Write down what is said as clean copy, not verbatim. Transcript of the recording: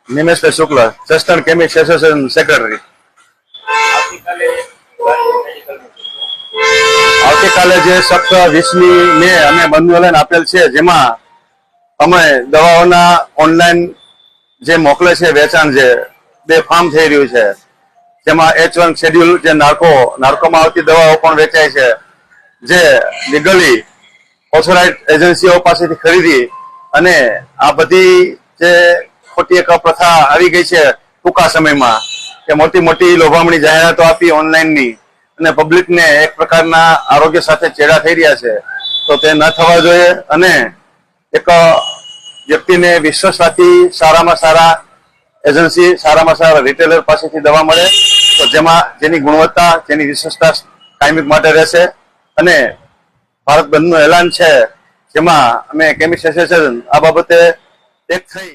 નિમેશભાઈ શુક્લ, જસ્ટન chemist association secretary. આવતીકાલે જે સખ્ત 20મી મે અમે બંધ આપેલ છે, જેમાં અમે દવાઓના ઓનલાઈન જે મોકલે છે વેચાણ જે બેફામ થઈ રહ્યું છે, જેમાં H1 શેડ્યુલ જે નાર્કોમાં આવતી દવાઓ પણ વેચાય છે, જે લીગલી ઓથોરાઇઝ એજન્સીઓ પાસેથી ખરીદી અને આ બધી જે ખોટી એક પ્રથા આવી ગઈ છે ટૂંકા સમયમાં કે મોટી મોટી લોભામણી જાહેરાતો આપી ઓનલાઈનની અને પબ્લિકને એક પ્રકારના આરોગ્ય સાથે ચેડા થઈ રહ્યા છે, તો તે ન થવા જોઈએ અને એક વ્યક્તિને વિશ્વાસ રાખી સારામાં સારા એજન્સી સારામાં સારા રિટેલર પાસેથી દવા મળે તો જેની ગુણવત્તા જેની વિશેષતા કાયમિક માટે રહેશે। અને ભારત બંધનું એલાન છે, જેમાં અમે કેમિસ્ટ એસોસિએશન આ બાબતે એક થઈ